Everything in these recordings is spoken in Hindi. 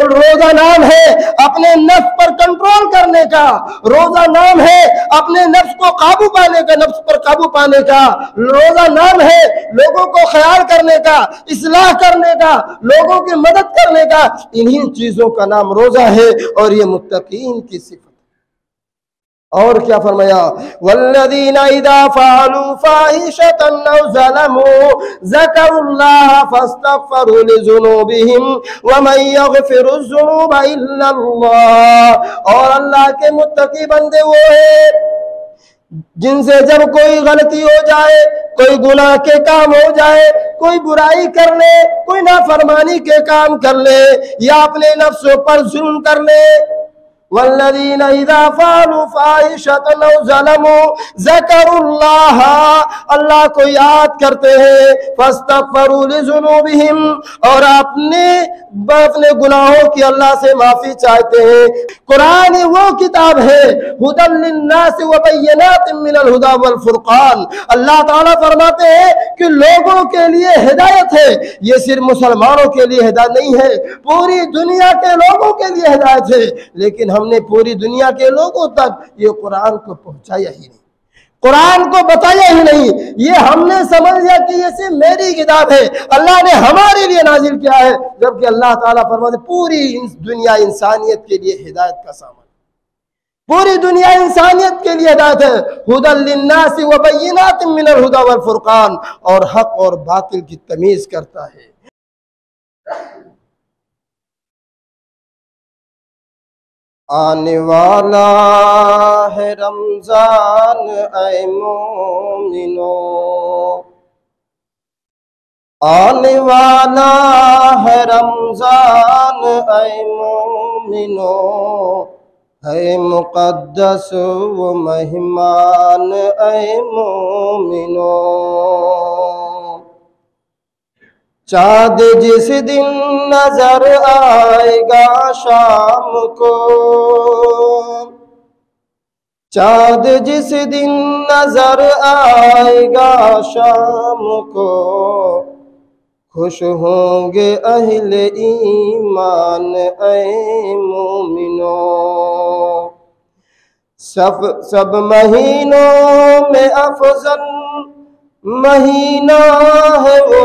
रोजा नाम है अपने नफ्स पर कंट्रोल करने का, रोजा नाम है अपने नफ्स को काबू पाने का, नफ्स पर काबू पाने का, रोजा नाम है लोगों को ख्याल करने का, इस्लाह करने का, लोगों की मदद करने का। इन्हीं चीजों का नाम रोजा है और ये मुत्तकीन की सिफत। और क्या फरमाया, वल्लज़ीना इज़ा फ़अलू फ़ाहिशतन औ ज़लमू ज़करुल्लाह फ़स्तग़फ़रू लिज़ुनूबिहिम व मन यग़फ़िरुज़्ज़ुनूबा इल्लल्लाह। और अल्लाह के मुत्तकी बंदे वो है जिनसे जब कोई गलती हो जाए, कोई गुनाह के काम हो जाए, कोई बुराई कर ले, कोई नाफरमानी के काम कर ले या अपने नफ्सों पर जुल्म कर ले, वल्लज़ीना इज़ा फ़अलू फ़ाहिशतन औ ज़लमू ज़करुल्लाह, अल्लाह को याद करते हैं, फ़स्तग़फ़रू लिज़ुनूबिहिम, और अपने गुनाहों की अल्लाह से माफी चाहते हैं। कुरान वो किताब है हुदल लिन्नास व बय्यिनातिन मिनल हुदा वल फुरक़ान। अल्लाह ताला फरमाते हैं कि लोगों के लिए हिदायत है, ये सिर्फ मुसलमानों के लिए हिदायत नहीं है, पूरी दुनिया के लोगों के लिए हिदायत है। लेकिन हमने पूरी दुनिया के लोगों तक ये कुरान को पहुंचाया ही नहीं, कुरान को बताया ही नहीं। ये हमने समझ लिया कि ये सिर्फ मेरी किताब है, अल्लाह ने हमारे लिए नाजिल किया है, जबकि अल्लाह ताला फरमाते पूरी दुनिया इंसानियत के लिए हिदायत का सामान, पूरी दुनिया इंसानियत के लिए हिदायत है। हुदल लिन्नास व बय्यिनातिन मिनल हुदा वल फुरक़ान, और हक और बातिल की तमीज करता है। आने वाला है रमजान ऐ मोमिनो, आने वाला है रमजान ऐ मोमिनो, है मुक़द्दस वो मेहमान ऐ मोमिनो। चाँद जिस दिन नजर आएगा शाम को, चाँद जिस दिन नजर आएगा शाम को, खुश होंगे अहले ईमान ऐ मोमिनो। सब महीनों में अफजल महीना है वो,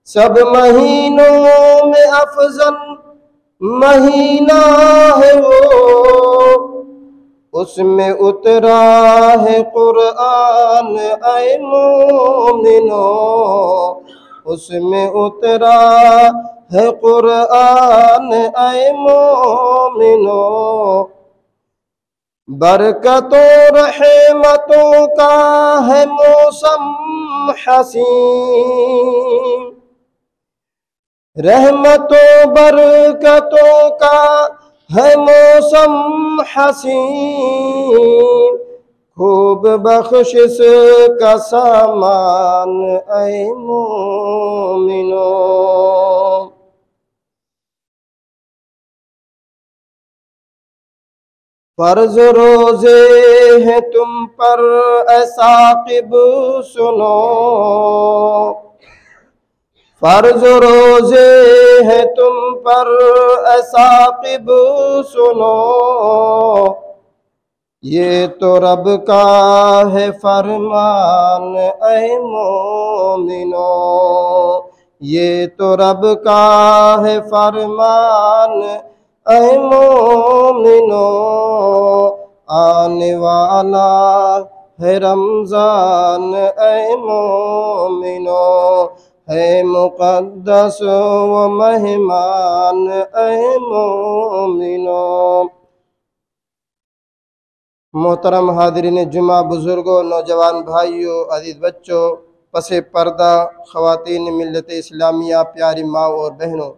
सब महीनों में अफजल महीना है वो, उसमें उतरा है कुरान ऐ मोमिनो, उसमें उतरा है कुरान ऐ मोमिनो। बरकतों रहमतों का है मौसम हसीन, रहमतों बरकतों का है मौसम हसीन, खूब बख्शिश का सामान ऐ मोमिनो। फर्ज रोजे हैं तुम पर ऐ साक़िब सुनो, फर्ज रोजे हैं तुम पर ऐ साक़िब सुनो, ये तो रब का है फरमान ऐ मोमिनो, ये तो रब का है फरमान ऐ मोमिनो। आने वाला है रमजान ऐ मोमिनो, है मुक़द्दस व मेहमान ऐ मोमिनो। मोहतरम हाज़रीन जुमा, बुज़ुर्गों, नौजवान भाइयों, अज़ीज़ बच्चों, पसे पर्दा ख़वातीन मिल्लत इस्लामिया, प्यारी माँ और बहनों,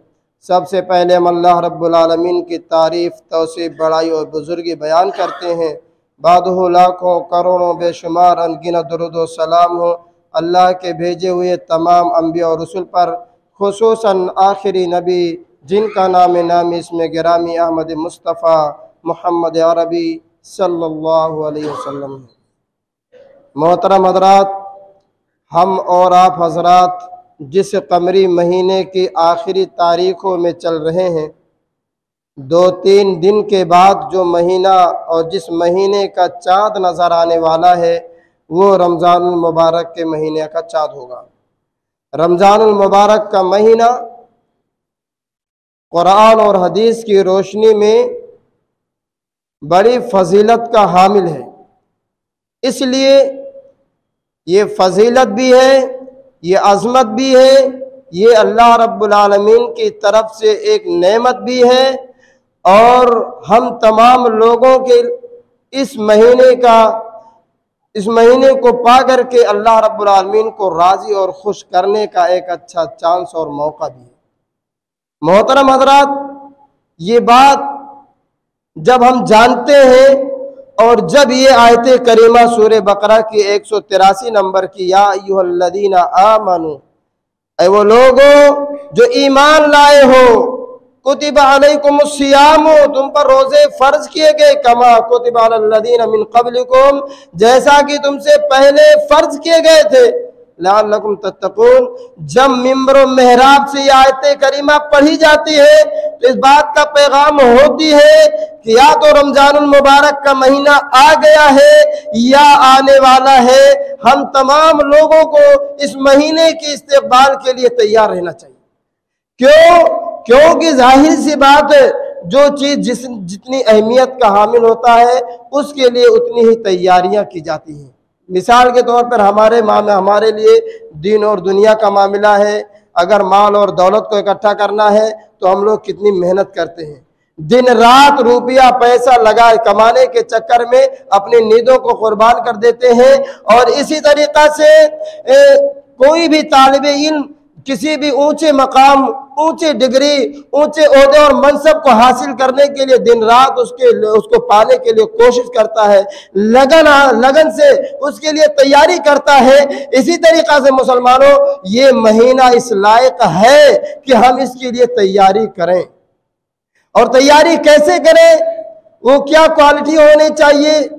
सबसे पहले हम अल्लाह रब्बुल आलमीन की तारीफ़, तौसीफ़, बड़ाई और बुज़ुर्गी बयान करते हैं। बादहु लाखों करोड़ों बेशुमार अनगिनत दुरूद व सलाम हो अल्लाह के भेजे हुए तमाम अंबिया और रसूल पर, खुसूसन आखिरी नबी जिनका नाम इसमें गिरामी अहमद मुस्तफ़ा मोहम्मद अरबी सल्लल्लाहु अलैहि वसल्लम है। मोहतरम हज़रात, हम और आप हज़रात जिस कमरी महीने की आखिरी तारीखों में चल रहे हैं, 2-3 दिन के बाद जो महीना और जिस महीने का चाँद नज़र आने वाला है वो रमज़ानुल मुबारक के महीने का चाँद होगा। रमज़ानुल मुबारक का महीना कुरान और हदीस की रोशनी में बड़ी फजीलत का हामिल है। इसलिए ये फजीलत भी है, ये अज़मत भी है, ये अल्लाह रब्बुल आलमीन की तरफ से एक नेमत भी है और हम तमाम लोगों के इस महीने को पा करके अल्लाह रब्बुल आलमीन को राज़ी और खुश करने का एक अच्छा चांस और मौका भी है। मोहतरम हज़रात, ये बात जब हम जानते हैं और जब ये आयत करीमा सूरह बकरा की 183 नंबर की या अय्युहल्लज़ीना आमनू, ऐ वो लोगों जो ईमान लाए हो, कुतिबा अलैकुमुस सियाम, तुम पर रोजे फर्ज किए गए, कमा कुतिबा अलल्लज़ीना मिन क़ब्लिकुम, जैसा कि तुमसे पहले फर्ज किए गए थे, लअल्लकुम तत्तकून। जब मिंबर मेहराब से ये आयत करीमा पढ़ी जाती है तो इस बात का पैगाम होती है कि या तो रमजानुल मुबारक का महीना आ गया है या आने वाला है। हम तमाम लोगों को इस महीने के इस्तकबाल के लिए तैयार रहना चाहिए। क्योंकि जाहिर सी बात है, जो चीज जितनी अहमियत का हामिल होता है उसके लिए उतनी ही तैयारियां की जाती हैं। मिसाल के तौर पर हमारे लिए दीन और दुनिया का मामला है। अगर माल और दौलत को इकट्ठा करना है तो हम लोग कितनी मेहनत करते हैं, दिन रात रुपया पैसा लगा कमाने के चक्कर में अपनी नींदों को कुर्बान कर देते हैं। और इसी तरीका से कोई भी तालिबे इल्म किसी भी ऊंचे मकाम, ऊंचे डिग्री, ऊंचे ओहदे और मनसब को हासिल करने के लिए दिन रात उसको पाने के लिए कोशिश करता है, लगन से उसके लिए तैयारी करता है। इसी तरीका से मुसलमानों, ये महीना इस लायक है कि हम इसके लिए तैयारी करें। और तैयारी कैसे करें, वो क्या क्वालिटी होनी चाहिए,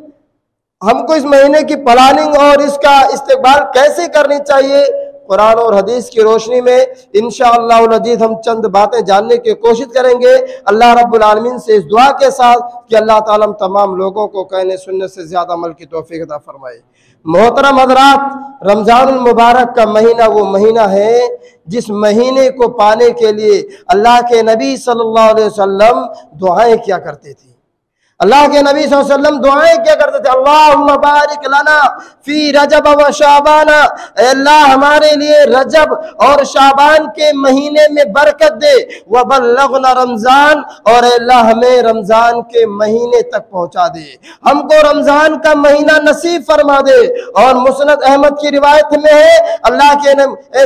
हमको इस महीने की प्लानिंग और इसका इस्तेमाल कैसे करनी चाहिए, कुरान और हदीस की रोशनी में इंशाअल्लाह अज़ीज़ हम चंद बातें जानने की कोशिश करेंगे। अल्लाह रब्बुल आलमीन से इस दुआ के साथ कि अल्लाह ताला तमाम लोगों को कहने सुनने से ज़्यादा अमल की तौफीक अता फरमाए। मोहतरम हज़रात, रमज़ानुल मुबारक का महीना वो महीना है जिस महीने को पाने के लिए अल्लाह के नबी सल्लल्लाहु अलैहि वसल्लम दुआएं किया करते थे। अल्लाह के नबी सल्लल्लाहु अलैहि वसल्लम दुआएं क्या करते थे, अल्लाहुम्मा बारिक लना फी रजब व शाबाना, अल्लाह हमारे लिए रजब और शाबान के महीने में बरकत दे, व बल्लगना रमजान, और अल्लाह हमें रमजान के महीने तक पहुंचा दे, हमको रमजान का महीना नसीब फरमा दे। और मुस्नद अहमद की रिवायत में है, अल्लाह के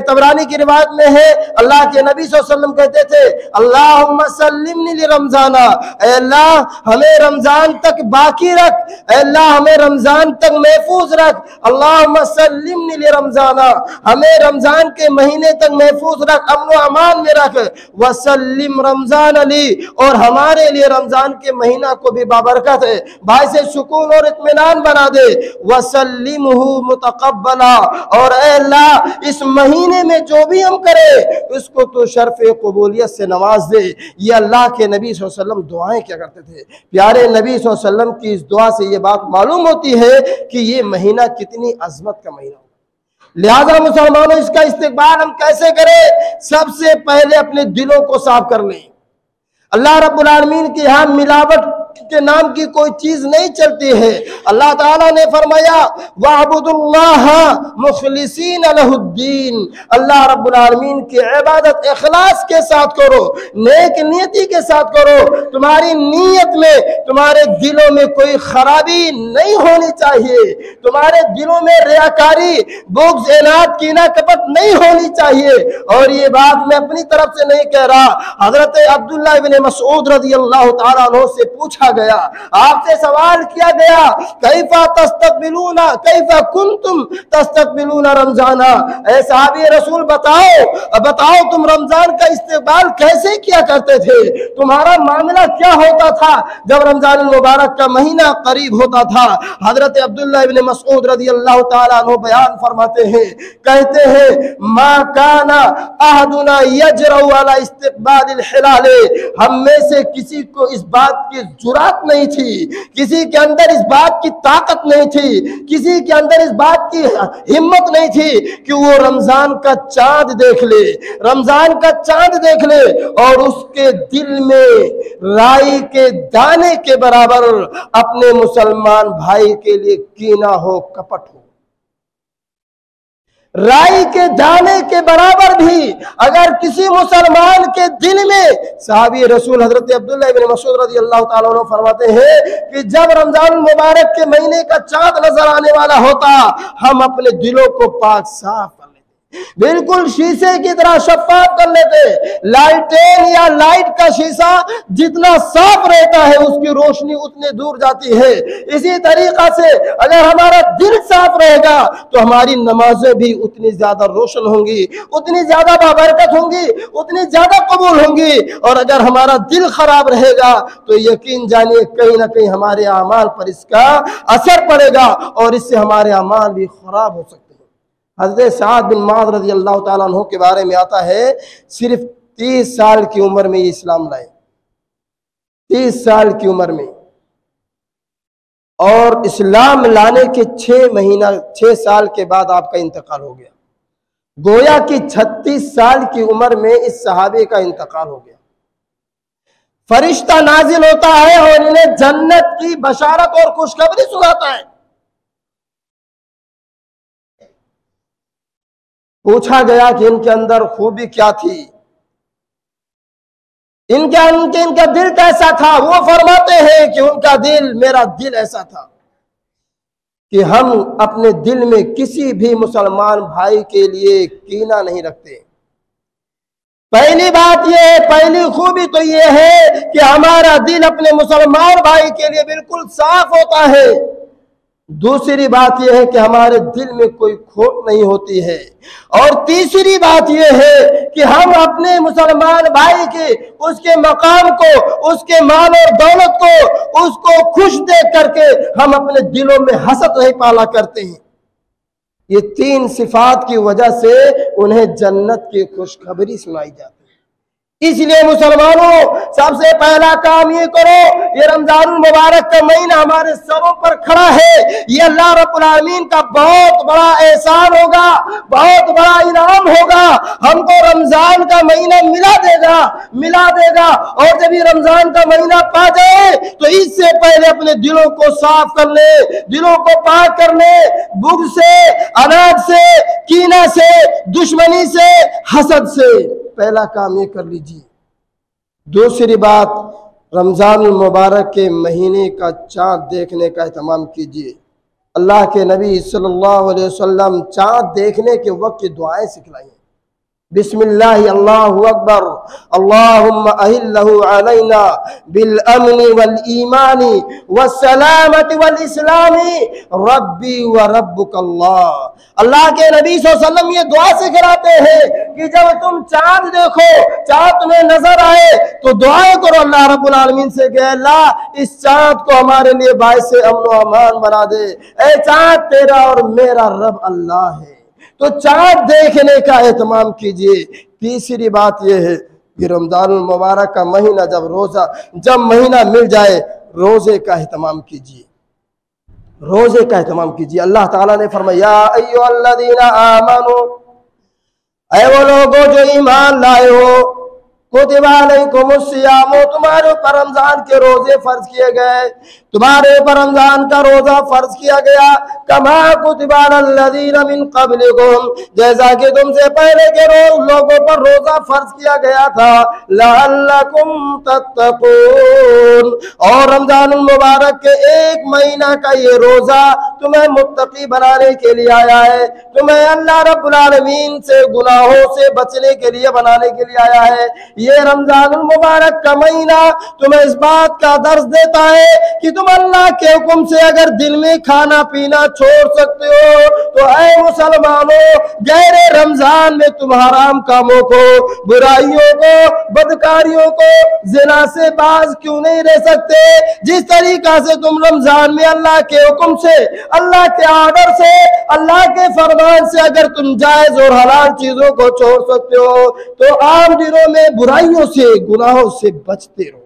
तबरानी की रिवायत में है, अल्लाह के नबी सल्लल्लाहु अलैहि वसल्लम कहते थे, अल्लाहुम्मा सल्लिमनी लिरमजाना, अल्लाह हमें रमजान तक बाकी रख, अल्लाह हमें रमजान तक महफूज रख, अल्लाहुम्मा सल्लिमनी लिरमजाना, हमें रमजान के महीने तक महफूज रख, अमन व अमान में रख, वसल्लिम रमजान अली, और हमारे लिए रमजान के महीना को भी बाबरकत है, भाई से सुकून और इत्मीनान बना दे, वसल्लिमहु मुतक़ब्बला, और अल्लाह इस महीने में जो भी हम करें उसको तो शर्फ़ कबूलियत से नवाज दे। ये अल्लाह के नबी सल्लल्लाहु अलैहि वसल्लम दुआएं क्या करते थे। प्यारे नबी सल्लल्लाहु अलैहि वसल्लम की इस दुआ से ये बात मालूम होती है कि ये महीना कितनी अजमत का महीना होगा। लिहाजा मुसलमानों, इसका इस्तेमाल हम कैसे करें, सबसे पहले अपने दिलों को साफ कर लें। अल्लाह रब्बुल आलमीन के यहाँ मिलावट के नाम की कोई चीज नहीं चलती है। अल्लाह ताला ने फरमाया वअबुदुल्लाह मुखलिसीन लहुद्दीन, अल्लाह रब्बुल आलमीन की इबादत इखलास के साथ करो, नेक नियति के साथ करो। तुम्हारी नीयत में, तुम्हारे दिलों में कोई खराबी नहीं होनी चाहिए, तुम्हारे दिलों में रियाकारी, बुग़्ज़, इनाद, कीना, कपट नहीं होनी चाहिए। और ये बात मैं अपनी तरफ से नहीं कह रहा, हजरत अब्दुल्लाह इब्न मसऊद रज़ियल्लाहु ताला अन्हु से पूछा पूछा गया, आपसे सवाल किया गया, कैफा तस्तकबिलूना कैफा कुंतुम तस्तकबिलूना रमजाना, ऐ सहाबी रसूल बताओ तुम रमजान का इस्तेकबाल कैसे किया करते थे, तुम्हारा मामला क्या होता था जब रमजान मुबारक का महीना करीब होता था। हजरत अब्दुल्लाह इब्न मसऊद रज़ियल्लाहु ताला अन्हु बयान फरमाते हैं, कहते हैं मा काना अहदुना यजरउ अला इस्तिक़बालिल हिलाल, हम में से किसी को इस बात की जुरात नहीं थी, किसी के अंदर इस बात की ताकत नहीं थी, किसी के अंदर इस बात की हिम्मत नहीं थी कि वो रमजान का चांद देख ले, रमजान का चांद देख ले और उसके दिल में राई के दाने के बराबर अपने मुसलमान भाई के लिए कीना हो, कपट हो। राई के दाने के बराबर भी अगर किसी मुसलमान के दिल में, साहबी रसूल हजरत अब्दुल्लाह इब्न मसऊद रज़ियल्लाहु ताला अन्हु फरमाते हैं कि जब रमजान मुबारक के महीने का चांद नजर आने वाला होता, हम अपने दिलों को पाक साफ कर लेते, बिल्कुल शीशे की तरह शफाफ कर लेते। लालटेन या लाइट का शीशा जितना साफ रहता है उसकी रोशनी उतनी दूर जाती है। इसी तरीका से अगर हमारा दिल साफ रहेगा तो हमारी नमाजें भी उतनी ज्यादा रोशन होंगी, उतनी ज्यादा बाबरकत होंगी, उतनी ज्यादा कबूल होंगी। और अगर हमारा दिल खराब रहेगा तो यकीन जानिए कहीं ना कहीं हमारे अमाल पर इसका असर पड़ेगा और इससे हमारे अमाल भी खराब हो सकते हैं। हज़रत साद बिन मुआज़ रज़ियल्लाहु ताला अन्हु के बारे में आता है, सिर्फ 30 साल की उम्र में ये इस्लाम लाए, 30 साल की उम्र में, और इस्लाम लाने के 6 साल के बाद आपका इंतकाल हो गया। गोया कि 36 साल की उम्र में इस सहाबे का इंतकाल हो गया। फरिश्ता नाजिल होता है और इन्हें जन्नत की बशारत और खुशखबरी सुनाता है। पूछा गया कि इनके अंदर खूबी क्या थी, इनका दिल कैसा था। वो फरमाते हैं कि उनका दिल, मेरा दिल ऐसा था कि हम अपने दिल में किसी भी मुसलमान भाई के लिए कीना नहीं रखते। पहली बात यह है, पहली खूबी तो यह है कि हमारा दिल अपने मुसलमान भाई के लिए बिल्कुल साफ होता है। दूसरी बात यह है कि हमारे दिल में कोई खोट नहीं होती है। और तीसरी बात यह है कि हम अपने मुसलमान भाई के, उसके मकाम को, उसके माल और दौलत को, उसको खुश देख करके हम अपने दिलों में हसद नहीं पाला करते हैं। ये 3 सिफात की वजह से उन्हें जन्नत की खुशखबरी सुनाई जाती है। इसलिए मुसलमानों, सबसे पहला काम ये करो, ये रमजान मुबारक का महीना हमारे सरों पर खड़ा है, ये अल्लाह रब्बुल आलमीन का बहुत बड़ा एहसान होगा, बहुत बड़ा इनाम होगा। हमको रमजान का महीना मिला देगा। और जब ये रमजान का महीना पा जाए तो इससे पहले अपने दिलों को साफ कर ले, दिलों को पाक कर ले, बुग़्ज़ से, अनाज से, कीना से, दुश्मनी से, हसद से। पहला काम ये कर लीजिए। दूसरी बात, रमजान मुबारक के महीने का चांद देखने का एहतमाम कीजिए। अल्लाह के नबी सल्लल्लाहु अलैहि वसल्लम चांद देखने के वक्त की दुआएं सिखलाई। बिस्मिल्लाह अल्लाहु अकबर, अल्लाहुम्मा अहिल्लहु अलैना बिल अमनी वल ईमानी वस्सलामति वल इस्लामी रब्बी व रब्बुकल्लाह। अल्लाह के नबी सल्लल्लाहु अलैहि वसल्लम ये दुआ सिखाते हैं कि जब तुम चांद देखो, चांद तुम्हें नजर आए तो दुआ करो अल्लाह रब्बुल आलमीन से कि अल्लाह इस चांद को हमारे लिए बाइस अमन व अमान बना दे। ऐ चांद, तेरा और मेरा रब अल्लाह है, तो चांद देखने का एहतमाम कीजिए। तीसरी बात यह है कि रमजान मुबारक का महीना जब महीना मिल जाए, रोजे का एहतमाम कीजिए, रोजे का एहतमाम कीजिए। अल्लाह ताला ने फरमाया, अय्युहल्लज़ीना आमनू, ऐ वो लोगों जो ईमान लाए हो, कुतिबा अलैकुमुस्सियाम, तुम्हारे ऊपर रमजान के रोजे फर्ज किए गए, तुम्हारे ऊपर रमजान का रोजा फर्ज किया गया। कमा कुतिबा अलल्लज़ीना मिन क़ब्लिकुम, जैसा कि तुमसे पहले के लोगों पर रोजा फर्ज किया गया था। लअल्लकुम तत्तकून, और रमजान मुबारक के 1 महीना का ये रोजा तुम्हें मुत्तकी बनाने के लिए आया है, तुम्हें अल्लाह रब्बुल आलमीन से गुनाहों से बचने के लिए बनाने के लिए आया है। ये रमजानुल मुबारक का महीना तुम्हें इस बात का दर्स देता है कि तुम अल्लाह के हुक्म से अगर दिन में खाना पीना छोड़ सकते हो तो ऐ मुसलमानों, गैरे रमजान में तुम हराम कामों को, बुराइयों को, बदकारियों को, जिना से बाज क्यों नहीं रह सकते? जिस तरीका से तुम रमजान में अल्लाह के हुक्म से, अल्लाह के आर्डर से, अल्लाह के फरमान से अगर तुम जायज और हलाल चीजों को छोड़ सकते हो तो आम दिनों में बुराइयों से, गुनाहों से बचते रहो।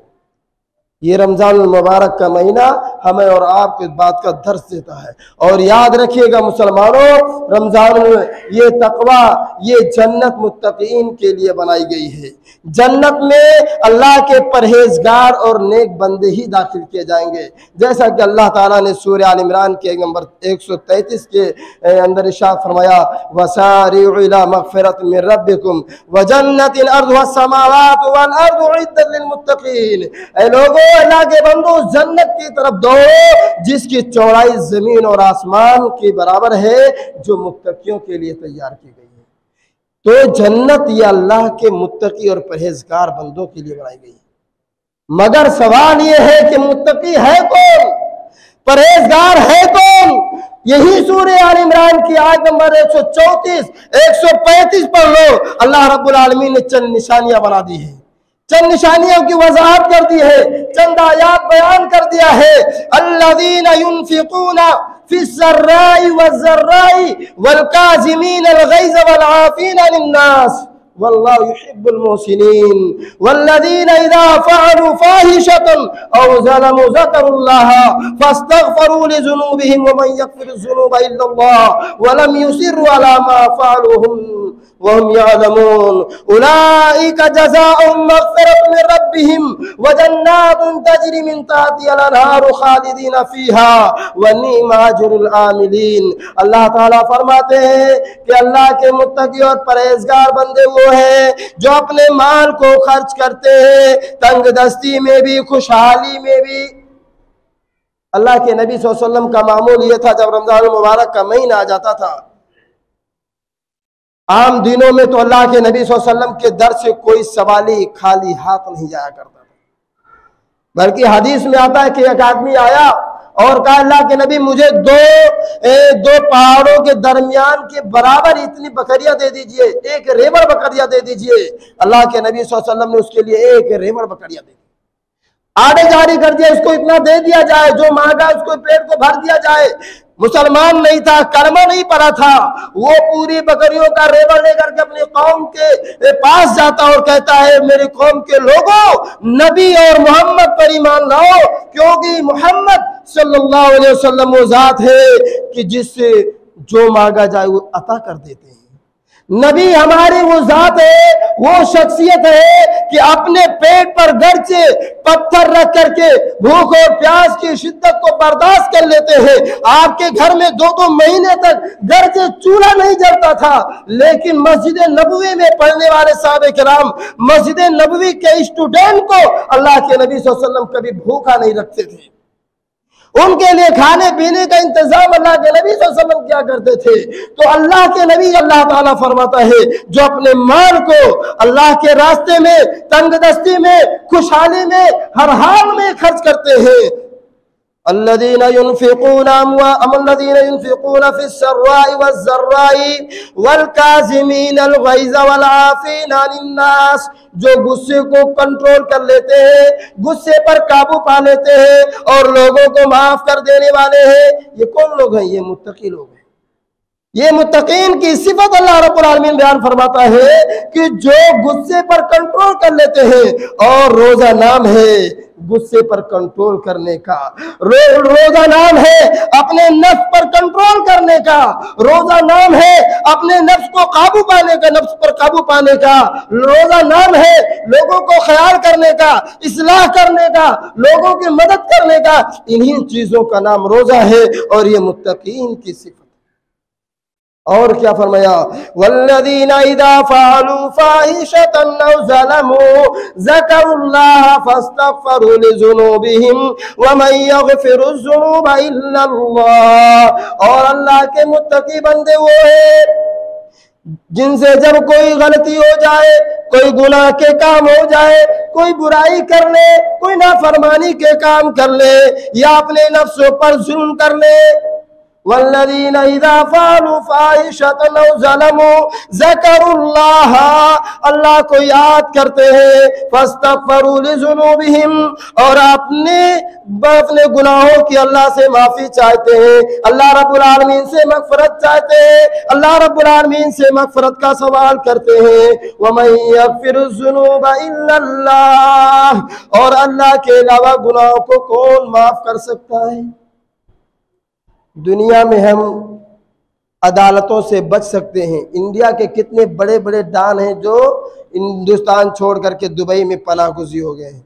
ये रमजान मुबारक का महीना हमें और आपको इस बात का दर्स देता है। और याद रखिएगा मुसलमानों, रमजान में ये तकवा, ये जन्नत मुत्तकीन के लिए बनाई गई है। जन्नत में अल्लाह के परहेजगार और नेक बंदे ही दाखिल किए जाएंगे, जैसा कि अल्लाह ताला ने सूरह आल इमरान के नंबर 133 के अंदर इरशाद फरमाया, वसारिउ इला मगफिरत मिन रब्बिकुम व जन्नतिन अर्दुहा समावातु वल अर्दु उइद्दत लिल मुत्तकीन। ऐ लोगों, अल्लाह के बंदो, जन्नत की तरफ दौड़ो जिसकी चौड़ाई जमीन और आसमान के बराबर है, जो मुत्तकियों के लिए तैयार की गई है। तो जन्नत ये अल्लाह के मुत्तकी और परहेजगार बंदों के लिए बनाई गई है। मगर सवाल ये है कि मुत्तकी है कौन, परहेजगार है कौन? यही सूरह आल इमरान की आयत नंबर 134, 135 पढ़ लो। अल्लाह रब्बुल आलमीन ने चंद निशानियां बना दी है, चंद निशानियों की वजाहत कर दी है, चंद आयात बयान कर दिया है। अल्लज़ीना युनफिकूना फिस्सर्राई वज़्ज़र्राई वलकाज़िमीन अलग़ैज़ वलआफ़ीना लिन्नास वल्लाहु युहिब्बुल मुहसिनीन वल्लज़ीना इज़ा फ़अलू फ़ाहिशतन औ ज़लमू ज़करुल्लाह फ़स्तग़फ़रू लिज़ुनूबिहिम व मन यग़फ़िरुज़्ज़ुनूबा इल्लल्लाह व लम युसिर्रू अला मा फ़अलू वहुम यअलमून उलाइका जज़ाओहुम मग़फ़िरतुम मिन रब्बिहिम व जन्नातुन तजरी मिन तहतिहा अल-अनहारु ख़ालिदीना फ़ीहा व नि'मा अज्रुल आमिलीन। अल्लाह ताला फरमाते हैं कि अल्लाह के मुत्तकी और परहेजगार बंदे वो हैं जो अपने माल को खर्च करते हैं, तंगदस्ती में भी, खुशहाली में भी। अल्लाह के नबी सल्लल्लाहु अलैहि वसल्लम का मामूल ये था, जब रमजान मुबारक का महीना आ जाता था, आम दिनों में तो अल्लाह के नबी सल्लल्लाहु अलैहि वसल्लम के दर से कोई सवाली खाली हाथ नहीं जाया करता था, बल्कि हदीस में आता है कि एक आदमी आया और कहा, अल्लाह के नबी, मुझे दो पहाड़ों के दरमियान के बराबर इतनी बकरियां दे दीजिए, एक रेवड़ बकरियां दे दीजिए। अल्लाह के नबी सल्लल्लाहु अलैहि वसल्लम ने उसके लिए एक रेवड़ बकरियां दे दी, आड़े जारी कर दिया, इसको इतना दे दिया जाए, जो मांगा उसको पेट को भर दिया जाए। मुसलमान नहीं था, कलमा नहीं पड़ा था, वो पूरी बकरियों का रेवड़ लेकर के अपनी कौम के पास जाता और कहता है, मेरी कौम के लोगों, नबी और मोहम्मद पर ईमान लाओ, क्योंकि मोहम्मद सल्लल्लाहु अलैहि वसल्लम वो जात है कि जिससे जो मांगा जाए वो अता कर देते हैं। नबी हमारी वो जात है, वो शख्सियत है कि अपने पेट पर गर्चे पत्थर रख करके भूख और प्यास की शिद्दत को बर्दाश्त कर लेते हैं। आपके घर में 2-2 महीने तक गर्चे चूल्हा नहीं जलता था, लेकिन मस्जिद नबवी में पढ़ने वाले साहब किराम, मस्जिद नबवी के स्टूडेंट को अल्लाह के नबी सल्लल्लाहु अलैहि वसल्लम कभी भूखा नहीं रखते थे। उनके लिए खाने पीने का इंतजाम अल्लाह के नबी सल्लल्लाहु अलैहि वसल्लम क्या करते थे। तो अल्लाह के नबी, अल्लाह ताला फरमाता है, जो अपने माल को अल्लाह के रास्ते में, तंगदस्ती में, खुशहाली में, हर हाल में खर्च करते हैं। अल्लज़ीना युनफ़िक़ूना फ़िस्सर्राई वज़्ज़र्राई वलकाज़िमीनल ग़ैज़ वलआफ़ीना अनिन्नास, जो गुस्से को कंट्रोल कर लेते हैं, गुस्से पर काबू पा लेते हैं और लोगों को माफ कर देने वाले हैं। ये कौन लोग हैं? ये मुत्तकी लोग हैं। ये मुत्तकीन की सिफत अल्लाह रब्बुल आलमीन बयान फरमाता है कि जो गुस्से पर कंट्रोल कर लेते हैं, और रोजा नाम है गुस्से पर कंट्रोल करने का, रोजा नाम है अपने नफ्स पर कंट्रोल करने का, रोजा नाम है अपने नफ्स को काबू पाने का, नफ्स पर काबू पाने का, रोजा नाम है लोगों को ख्याल करने का, इस्लाह करने का, लोगों की मदद करने का। इन्हीं चीजों का नाम रोजा है और ये मुत्तकीन की सिफत। और क्या फरमाया, वल्लज़ीना इज़ा फ़अलू फ़ाहिशतन औ ज़लमू ज़करुल्लाह फ़स्तग़फ़रू लिज़ुनूबिहिम व मन यग़फ़िरुज़्ज़ुनूबा इल्लल्लाह। और अल्लाह के मुत्तकी बंदे वो है जिनसे जब कोई गलती हो जाए, कोई गुनाह के काम हो जाए, कोई बुराई कर ले, कोई नाफरमानी के काम कर ले या अपने नफ्सों पर जुल्म कर ले, वल्लज़ीना इज़ा फ़अलू फ़ाहिशतन औ ज़लमू ज़करुल्लाह, अल्लाह को याद करते हैं, फ़स्तग़फ़रू लिज़ुनूबिहिम, और अपने गुनाहों की अल्लाह से माफी चाहते हैं, अल्लाह रब्बुल आलमीन से मग़फ़िरत चाहते हैं, अल्लाह रब्बुल आलमीन से मग़फ़िरत का सवाल करते हैं। वमन यग़फ़िरुज़्ज़ुनूबा इल्लल्लाह, और अल्लाह के अलावा गुनाहों को कौन माफ कर सकता है। दुनिया में हम अदालतों से बच सकते हैं। इंडिया के कितने बड़े बड़े डॉन हैं जो हिंदुस्तान छोड़ करके दुबई में पनाहगुज़ी हो गए हैं,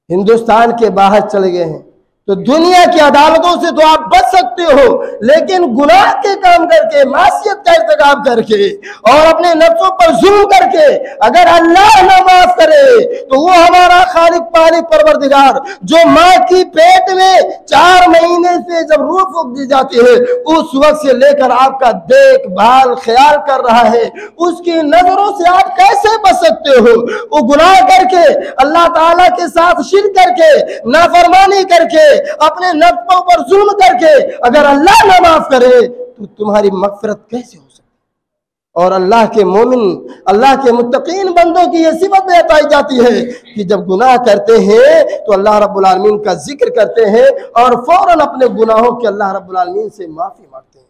हिंदुस्तान के बाहर चले गए हैं। तो दुनिया की अदालतों से तो आप बच सकते हो, लेकिन गुनाह के काम करके, मासियत का इर्तिकाब करके और अपने नफ्सों पर जुल्म करके अगर अल्लाह ना माफ करे तो वो हमारा खालिक पालिक परवरदिगार जो माँ की पेट में 4 महीने से जब रूह फूंक दी जाती है उस वक्त से लेकर आपका देखभाल ख्याल कर रहा है, उसकी नजरों से आप कैसे बच सकते हो। वो गुनाह करके, अल्लाह ताला के साथ शिर्क करके, नाफरमानी करके, अपने नफ्सों पर जुल्म करके अगर अल्लाह ना माफ करे तो तुम्हारी मग़फ़िरत कैसे हो सकती। और अल्लाह के मोमिन, अल्लाह के मुत्तकीन बंदों की यह सिफत बताई जाती है कि जब गुनाह करते हैं तो अल्लाह रब्बुल आलमीन का जिक्र करते हैं और फौरन अपने गुनाहों के अल्लाह रब्बुल आलमीन से माफी मांगते हैं।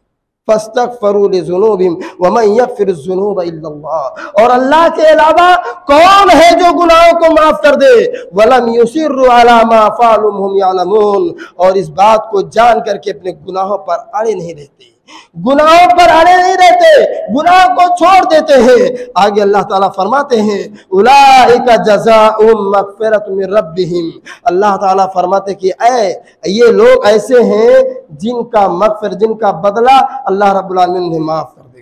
फ़स्तग़फ़रू लिज़ुनूबिहिम व मन यग़फ़िरुज़्ज़ुनूबा इल्लल्लाह, और अल्लाह के अलावा कौन है जो गुनाहों को माफ कर दे। वलम युसिर्रू अला मा फ़अलू वहुम यअलमून, और इस बात को जान करके अपने गुनाहों पर अड़े नहीं रहते, गुनाहों पर अड़े नहीं रहते, गुनाह को छोड़ देते हैं। आगे अल्लाह ताला फरमाते हैं, उलाइका जज़ाउहुम मग़फ़िरतुम मिन रब्बिहिम, अल्लाह ताला फरमाते कि ये लोग ऐसे हैं जिनका मग़फ़िरत, जिनका बदला अल्लाह रब्बुल आलमीन ने माफ कर देगा।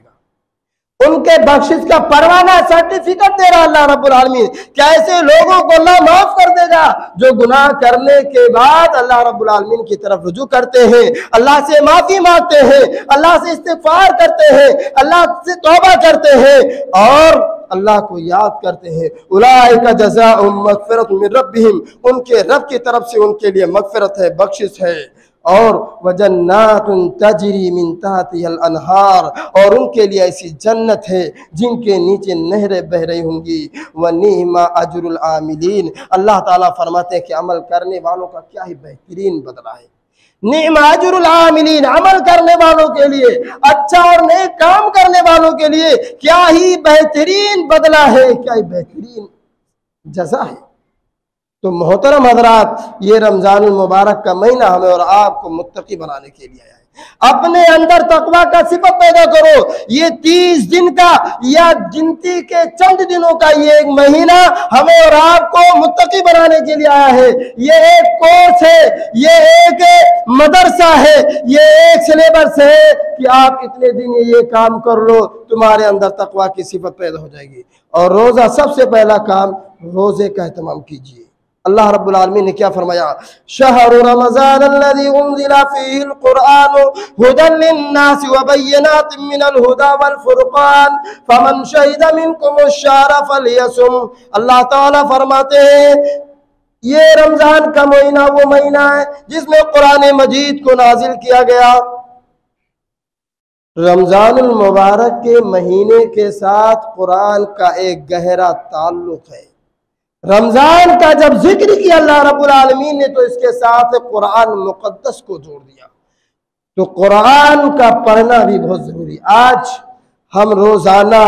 उनके बख्शिश का परवाना, सर्टिफिकेट दे रहा अल्लाह रब्बुल आलमीन। क्या ऐसे लोगों को अल्लाह माफ कर देगा जो गुनाह करने के बाद अल्लाह रब्बुल आलमीन की तरफ रुजू करते हैं, अल्लाह से माफी मांगते हैं, अल्लाह से इस्तिग़फ़ार करते हैं, अल्लाह से तौबा करते हैं और अल्लाह को याद करते हैं। उलाइका जज़ाउहुम मग़फ़िरतुम मिन रब्बिहिम, उनके रब की तरफ से उनके लिए मग़फ़िरत है, बख्शिश है। और वजन्नातुन तजरी मिन तहतिहल अनहार, और उनके लिए ऐसी जन्नत है जिनके नीचे नहरें बह रही होंगी। व निअमा अजरुल आमिलीन, अल्लाह ताला फरमाते हैं कि अमल करने वालों का क्या ही बेहतरीन बदला है। निअमा अजरुल आमिलीन, अमल करने वालों के लिए, अच्छा और नेक काम करने वालों के लिए क्या ही बेहतरीन बदला है, क्या ही बेहतरीन जज़ा है। तो मोहतरम हज़रात, ये रमज़ानुल मुबारक का महीना हमें और आपको मुत्तकी बनाने के लिए आया है। अपने अंदर तकवा का सिफत पैदा करो। ये 30 दिन का या गिनती के चंद दिनों का ये एक महीना हमें और आपको मुत्तकी बनाने के लिए आया है। ये एक कोर्स है, ये एक मदरसा है, ये एक सिलेबस है कि आप इतने दिन ये काम कर लो, तुम्हारे अंदर तकवा की सिफत पैदा हो जाएगी। और रोज़ा सबसे पहला काम, रोज़े का एहतमाम कीजिए। अल्लाह रब्बुल आलमीन ने क्या फरमाया, शहरु रमज़ान अल्लज़ी उन्ज़िला फ़ीहिल क़ुरआनु हुदन लिन्नासि व बय्यिनातिन मिनल हुदा वल फ़ुरक़ान फ़मन शहिदा मिनकुमुश शहरा फ़लयसुम। अल्लाह ताला फरमाते हैं ये रमज़ान का महीना वो महीना है जिसमें कुरान मजीद को नाजिल किया गया। रमज़ानुल मुबारक के महीने के साथ कुरान का एक गहरा ताल्लुक़ है। रमजान का जब जिक्र किया अल्लाह रब्बुल आलमीन ने तो इसके साथ कुरान मुक़द्दस को जोड़ दिया। तो कुरान का पढ़ना भी बहुत जरूरी। आज हम रोजाना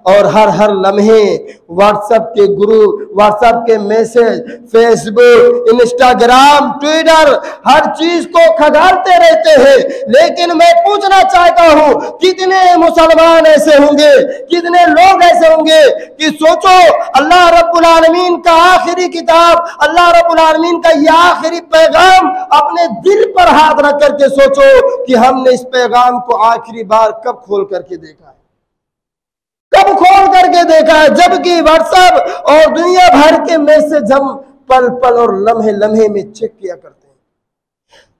और हर लम्हे व्हाट्सएप के ग्रुप, व्हाट्सएप के मैसेज, फेसबुक, इंस्टाग्राम, ट्विटर, हर चीज को खगालते रहते हैं। लेकिन मैं पूछना चाहता हूं, कितने मुसलमान ऐसे होंगे, कितने लोग ऐसे होंगे कि सोचो अल्लाह रब्बुल आलमीन का आखिरी किताब, अल्लाह रब्बुल आलमीन का यह आखिरी पैगाम अपने दिल पर हाथ रख करके सोचो कि हमने इस पैगाम को आखिरी बार कब खोल करके देखा है, कब खोल करके देखा है। जबकि व्हाट्सएप और दुनिया भर के मैसेज हम पल पल और लम्हे लम्हे में चेक किया करते हैं।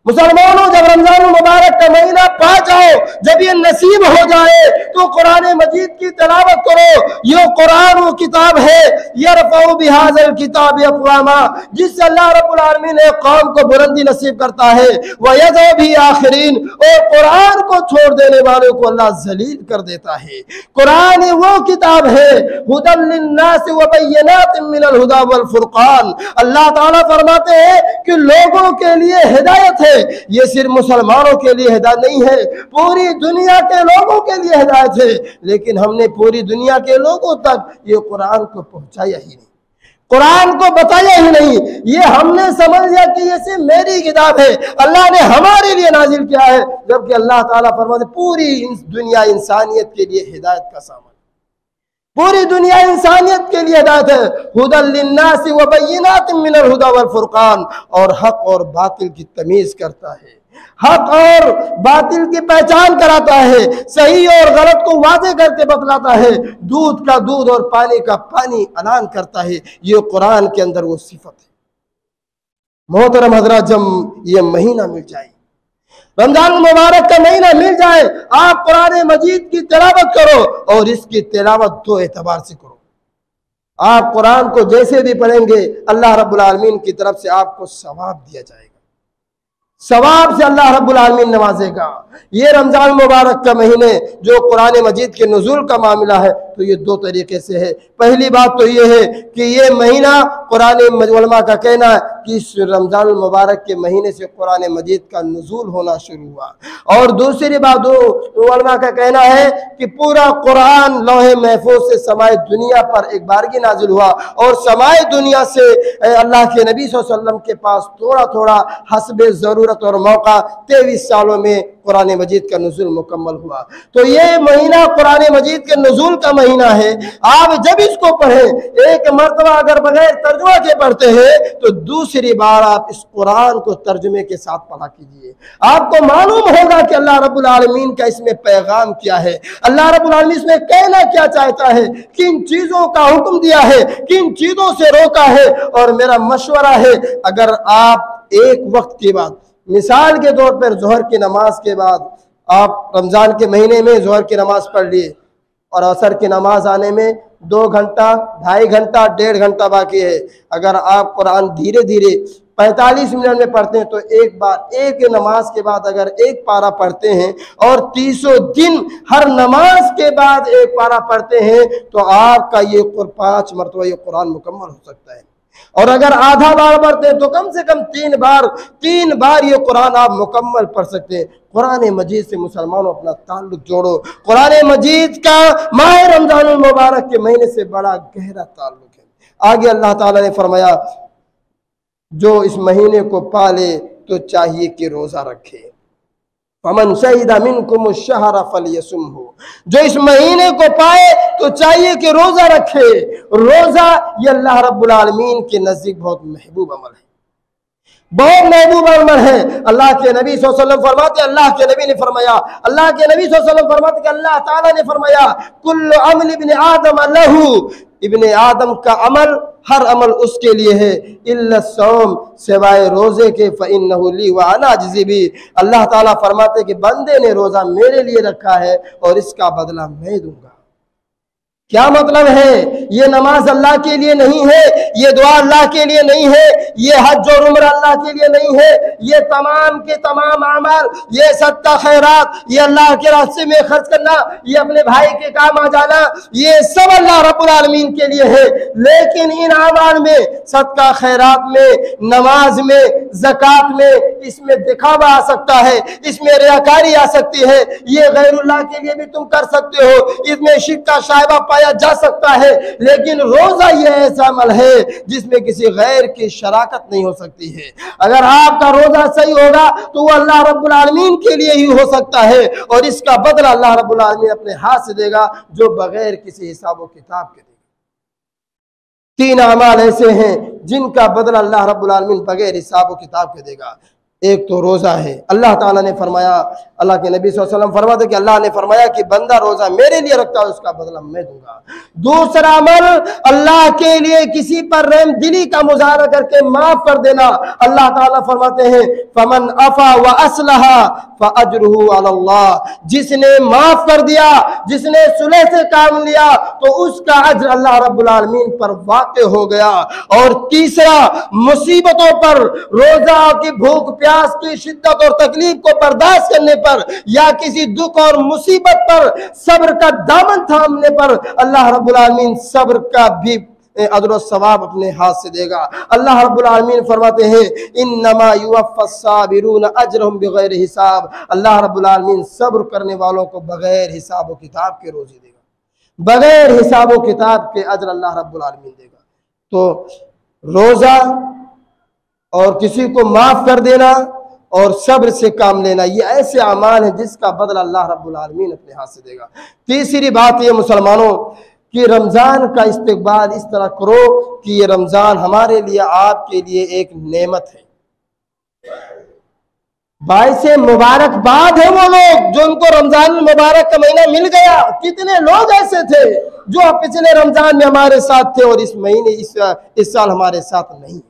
मुसलमानों, जब रमजान मुबारक का महीना पा जाओ, जब ये नसीब हो जाए तो कुरान मजीद की तिलावत करो। ये कुरान वो किताब है, यरफ़उ बिहाज़ल किताब अक़वामा, जिससे अल्लाह रब्बुल आलमीन एक कौम को बुलंदी नसीब करता है, व यज़उ बिही आखिरीन, और कुरान को छोड़ देने वालों को अल्लाह जलील कर देता है। कुरान वो किताब है, हुदल लिन्नास व बय्यिनातिन मिनल हुदा वल फुरक़ान। अल्लाह ताला फरमाते हैं कि लोगों के लिए हिदायत है। ये सिर्फ मुसलमानों के लिए हिदायत नहीं है, पूरी दुनिया के लोगों के लिए हिदायत है। लेकिन हमने पूरी दुनिया के लोगों तक ये कुरान को पहुंचाया ही नहीं, कुरान को बताया ही नहीं। ये हमने समझ लिया कि ये सिर्फ मेरी किताब है, अल्लाह ने हमारे लिए नाजिल किया है, जबकि अल्लाह ताला फरमाते पूरी दुनिया इंसानियत के लिए हिदायत का सामान, पूरी दुनिया इंसानियत के लिए हिदायत है। हुदल लिन्नास व बय्यिनातिन मिनल हुदा वल फुरक़ान, और हक और बातिल की तमीज करता है, हक और बातिल की पहचान कराता है, सही और गलत को वाज़े करके बतलाता है, दूध का दूध और पानी का पानी ऐलान करता है। ये कुरान के अंदर वो सिफत है। मोहतरम हज़रात, जब ये महीना मिल जाए, रमजान मुबारक का महीना मिल जाए, आप कुरान मजीद की तिलावत करो, और इसकी तिलावत दो एतबार से करो। आप कुरान को जैसे भी पढ़ेंगे, अल्लाह रब्बुल आलमीन की तरफ से आपको सवाब दिया जाएगा, सवाब से अल्लाह रब्बुल आलमीन नवाजेगा। ये रमजान मुबारक का महीने जो कुरान मजीद के नुज़ूल का मामला है, तो ये दो तरीके से है। पहली बात तो ये है कि ये महीना कुरान उलमा का कहना है कि इस रमजान मुबारक के महीने से कुरान मजीद का नुज़ूल होना शुरू हुआ, और दूसरी बात उलमा का कहना है कि पूरा कुरान लौहे महफूज से समाए दुनिया पर एक बारगी नाजिल हुआ, और समाए दुनिया से अल्लाह के नबी सल्लल्लाहु अलैहि वसल्लम के पास थोड़ा थोड़ा हस्बे ज़रूरत और मौका 23 सालों में कुरान मजीद का नुज़ूल मुकम्मल हुआ। तो ये महीना कुरान मजीद के नुज़ूल का महीना है। आप जब इसको पढ़ें, एक मर्तबा अगर बगैर तर्जुमा के पढ़ते हैं, तो दूसरी बार आप इस कुरान को तर्जुमे के साथ पढ़ा कीजिए। आपको मालूम होगा कि अल्लाह रब्बुल आलमीन का इसमें पैगाम क्या है, अल्लाह रब्बुल आलमीन इसमें कहना क्या चाहता है, किन चीजों का हुक्म दिया है, किन चीजों से रोका है। और मेरा मशवरा है, अगर आप एक वक्त के बाद, मिसाल के तौर पर जोहर की नमाज के बाद, आप रमजान के महीने में जोहर की नमाज पढ़ लिए, और असर की नमाज आने में 2 घंटा, 2.5 घंटा, 1.5 घंटा बाकी है। अगर आप कुरान धीरे धीरे 45 मिनट में पढ़ते हैं, तो एक बार एक नमाज के बाद अगर एक पारा पढ़ते हैं, और 300 दिन हर नमाज के बाद एक पारा पढ़ते हैं, तो आपका ये 5 मरतबा ये कुरान मुकम्मल हो सकता है। और अगर आधा बार पढ़ते हैं, तो कम से कम 3 बार ये कुरान आप मुकम्मल पढ़ सकते हैं। कुरान मजीद से मुसलमानों अपना ताल्लुक जोड़ो। कुरान मजीद का माह रमजान मुबारक के महीने से बड़ा गहरा ताल्लुक है। आगे अल्लाह ताला ने फरमाया, जो इस महीने को पाले तो चाहिए कि रोजा रखे। फमन शहीदा मिनकुम अश-शहरा फलयसुमहु, जो इस महीने को पाए तो चाहिए कि रोजा रखे। रोजा ये अल्लाह रब्बुल आलमीन के नजदीक बहुत महबूब अमल है, बहुत महबूब अमल है। अल्लाह के नबी सल्लल्लाहु अलैहि वसल्लम फरमाते, अल्लाह के नबी ने फरमाया, अल्लाह के नबी सल्लल्लाहु अलैहि वसल्लम फरमाते कि अल्लाह ताला ने फरमाया, कुल्लु अमल इब्न आदम लहू, इब्न आदम का अमल, हर अमल उसके लिए है, इल्ला सौम, सिवाय रोजे के, फ़इन्नहु ली व अना अज्ज़ी बिही। अल्लाह ताला फरमाते कि बंदे ने रोजा मेरे लिए रखा है और इसका बदला मैं दूंगा। क्या मतलब है? ये नमाज अल्लाह के लिए नहीं है, ये दुआ अल्लाह के लिए नहीं है, ये हज और उम्र अल्लाह के लिए नहीं है, ये तमाम के तमाम अमाल, ये सदका खैरात, ये अल्लाह के रास्ते में खर्च करना, ये अपने भाई के काम आ जाना, ये सब अल्लाह रब्बुल आलमीन के लिए है। लेकिन इन अमाल में, सदका खैरात में, नमाज में, ज़कात में इसमें दिखावा आ सकता है, इसमें रियाकारी आ सकती है, ये गैरुल्लाह के लिए भी तुम कर सकते हो, इसमें शिर्क का शायबा पाया जा सकता है। लेकिन रोजा ये ऐसा अमल है जिसमें किसी गैर की शराकत नहीं हो सकती है। अगर आपका रोजा सही होगा तो वो अल्लाह रब्बुल आलमीन के लिए ही हो सकता है और इसका बदला अल्लाह रब्बुल आलमीन अपने हाथ से देगा, जो बगैर किसी हिसाब व किताब के देगा। 3 अमाल ऐसे हैं जिनका बदला अल्लाह रब्बुल आलमीन बगैर हिसाब व किताब के देगा। एक तो रोजा है। अल्लाह ताला ने फरमाया, अल्लाह के नबी सल्लल्लाहु अलैहि वसल्लम फरमाते कि अल्लाह ने फरमाया कि बंदा रोजा मेरे लिए रखता है उसका बदला मैं दूंगा। दूसरा अमल अल्लाह के लिए किसी पर रहम दिली का मुजाहरा करके माफ कर देना। अल्लाह ताला फरमाते हैं फमन अफा व असलहा फअजरुहु अलल्लाह, जिसने माफ कर दिया, जिसने सुलह से काम लिया तो उसका अज्र अल्लाह रब्बुल आलमीन पर वाक़ हो गया। और तीसरा, मुसीबतों पर, रोजा की भूख प्यास की शिद्दत और तकलीफ को बर्दाश्त करने पर या किसी दुख और मुसीबत पर सब्र का दामन थामने पर अल्लाह रब्बुल आलमीन सब्र का भी अजर और सवाब अपने हाथ से देगा। अल्लाह रब्बुल आलमीन फरमाते हैं इन्नमा युवफ़्फ़स साबिरून अजरहुम बिगैर हिसाब, अल्लाह रब्बुल आलमीन सब्र करने वालों को बगैर हिसाब व किताब के रोज़ी देगा, बगैर हिसाब व किताब के अजर अल्लाह रब्बुल आलमीन देगा। तो रोज़ा और किसी को माफ कर देना और सब्र से काम लेना, ये ऐसे अमाल है जिसका बदला अल्लाह रब्बुल आलमीन अपने हाथ से देगा। तीसरी बात ये मुसलमानों कि रमज़ान का इस्तकबाल इस तरह करो कि ये रमज़ान हमारे लिए, आपके लिए एक नेमत है। बाइसे मुबारकबाद है वो लोग जो उनको रमज़ान मुबारक का महीना मिल गया। कितने लोग ऐसे थे जो पिछले रमज़ान में हमारे साथ थे और इस महीने इस साल हमारे साथ नहीं।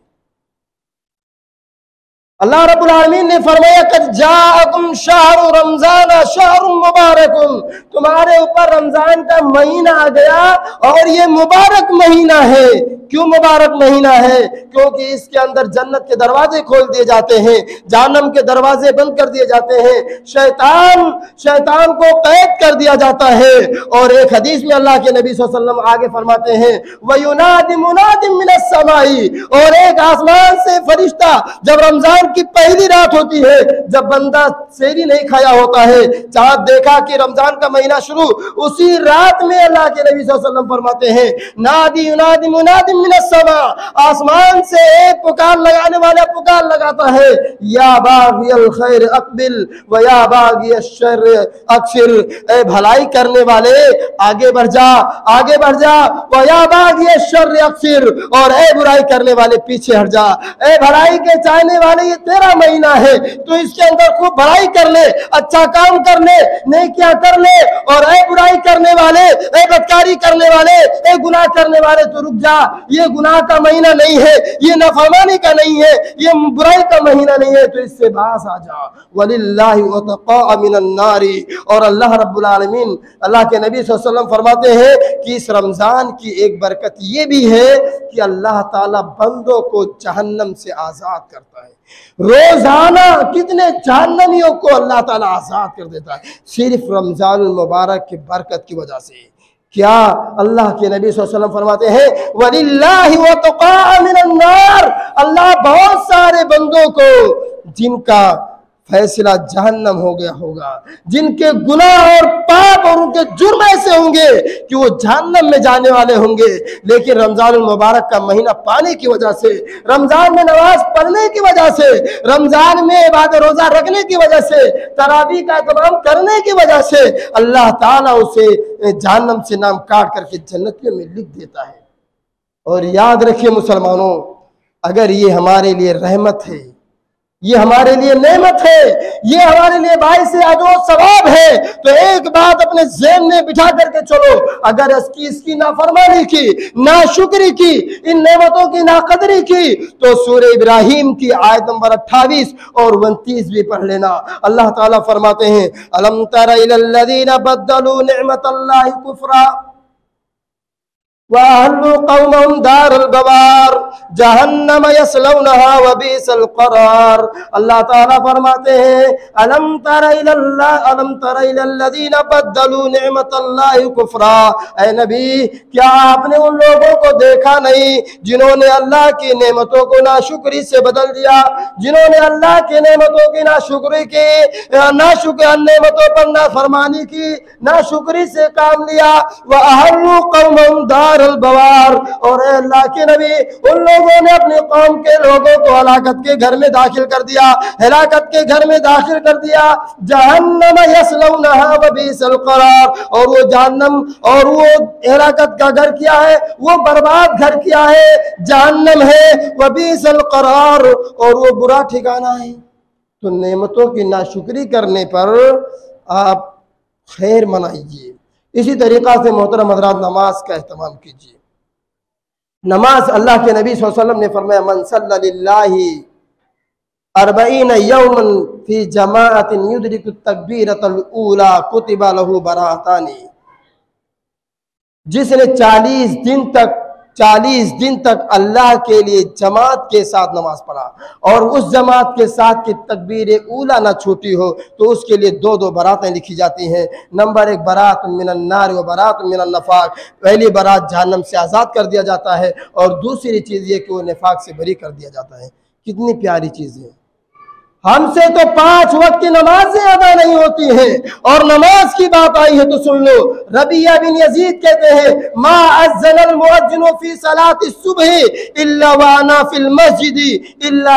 अल्लाह रब्बुल आलमीन ने फरमाया कद जाअकुम शहरु रमज़ान शहरुम मुबारकुम, तुम्हारे ऊपर रमजान का महीना आ गया और ये मुबारक महीना है। क्यों मुबारक महीना है? क्योंकि इसके अंदर जन्नत के दरवाजे खोल दिए जाते हैं, जहन्नम के दरवाजे बंद कर दिए जाते हैं, शैतान को कैद कर दिया जाता है। और एक हदीस में अल्लाह के नबी सल्लल्लाहु अलैहि वसल्लम आगे फरमाते हैं वयुनादि मुनादिम मिनस समाई, और एक आसमान से फरिश्ता, जब रमजान की पहली रात होती है, जब बंदा सेहरी नहीं खाया होता है, चाँद देखा कि रमजान का महीना शुरू, उसी रात में अल्लाह के नबी सल्लल्लाहु अलैहि वसल्लम फरमाते हैं नादी युनादि मुनादिम मिनस समा, आसमान से एक पुकार लगाने वाला पुकार लगाता है या बागियल खैर अक़बिल व या बागियल शर्र अक्सिर, ए भलाई करने वाले आगे बढ़ जा, आगे बढ़ जा, व या बागियल शर्र अक्सिर, और ए बुराई करने वाले पीछे हट जा। ए भलाई के चाहने वाले ये तेरा महीना है, तो इसके अंदर खूब भलाई कर ले, अच्छा काम कर ले, नेकियां कर ले, और ए बुराई करने वाले, ए बदकारी करने वाले, ए गुनाह करने वाले तो रुक जा, ये गुनाह का महीना नहीं है, ये नफरमानी का नहीं है, ये बुराई का महीना नहीं है, तो इससे बास आ जा। वलिल्लाहि वतक़ा मिनन नारी, और अल्लाह रब्बुल आलमीन, अल्लाह के नबी सल्लल्लाहु अलैहि वसल्लम फरमाते हैं कि इस रमजान की एक बरकत ये भी है कि अल्लाह ताला बंदों को जहन्नम से आजाद करता है। रोजाना कितने जहन्नमियों को अल्लाह ताला आजाद कर देता है सिर्फ रमजान मुबारक की बरकत की वजह से। क्या अल्लाह के नबी सल्लल्लाहु अलैहि वसल्लम फरमाते हैं वलिल्लाहि वतक़ा मिनन नार, अल्लाह बहुत सारे बंदों को जिनका फैसला जहन्नम हो गया होगा, जिनके गुनाह और पाप और उनके जुर्म ऐसे होंगे कि वो जहन्नम में जाने वाले होंगे, लेकिन रमजान मुबारक का महीना पाने की वजह से, रमजान में नमाज पढ़ने की वजह से, रमजान में इबादत रोजा रखने की वजह से, तरावी का इत्माम करने की वजह से अल्लाह ताला उसे जहन्नम से नाम काट करके जन्नतियों में लिख देता है। और याद रखिए मुसलमानों, अगर ये हमारे लिए रहमत है, ये हमारे लिए नेमत है, ये हमारे लिए बाइस अजर सवाब है, तो एक बात अपने ज़हन में बिठा करके चलो, अगर इसकी नाफरमानी की, नाशुक्री की, इन नेमतों की नाकदरी की, तो सूरह इब्राहिम की आयत नंबर 28 और 29 भी पढ़ लेना। अल्लाह ताला फरमाते हैं अलम तरा इलल लज़ीना बद्दलू निअमतल्लाहि कुफ्रा वअहल्लु कौमहुम दारल बवार जहन्नम यस्लौनहा वबिसल करार। अल्लाह ताला फरमाते हैं अलम तरा इलल्लज़ीना बद्दलू निअमतल्लाहि कुफ्रा। ऐ नबी, क्या आपने उन लोगों को देखा नहीं जिन्होंने अल्लाह की नेमतों को नाशुक्री से बदल दिया, जिन्होंने अल्लाह की नेमतों की नाशुक्री की, नेमतों पर नाफरमानी की, नाशुक्री से काम लिया। वअहल्लु कौमहुम दारल बवार, और अल्लाह के नबी उन लोगों ने अपने कौम के लोगों को हलाकत के घर में दाखिल कर दिया, हलाकत के घर में दाखिल कर दिया। जहन्नम यस्लौनहा वबिसल करार, और वो जहन्नम और वो हलाकत का घर क्या है, वो बर्बाद घर क्या है, जहन्नम है। वबिसल करार, और वो बुरा ठिकाना है। तो नेमतों की नाशुक्री करने पर आप खैर मनाइए। इसी तरीका से मोहतरम हज़रात, नमाज का एहतमाम कीजिए। नमाज, अल्लाह के नबी सल्लल्लाहु अलैहि वसल्लम ने फरमाया मन सल्ला लिल्लाहि अर्बईन यौमन फी जमाअतिन युदरिकु तकबीरतल ऊला कुतिबा लहू बरातानी। जिसने 40 दिन तक अल्लाह के लिए जमात के साथ नमाज पढ़ा और उस जमात के साथ की तकबीर ऊला ना छूटी हो, तो उसके लिए 2 बरातें लिखी जाती हैं। नंबर 1 बरात मिनन नार व बरात मिनन नफाक। पहली बरात जहन्नम से आज़ाद कर दिया जाता है, और दूसरी चीज़ ये कि वो निफाक से बरी कर दिया जाता है। कितनी प्यारी चीज़ है। हमसे तो 5 वक्त की नमाजें अदा नहीं होती हैं, और नमाज की बात आई है तो सुन लो। रबिया बिन यजीद कहते हैं मा अज़्ज़नल मुअज्जिनु फी सलाति सुबह इल्ला व अना फिल मस्जिदी इल्ला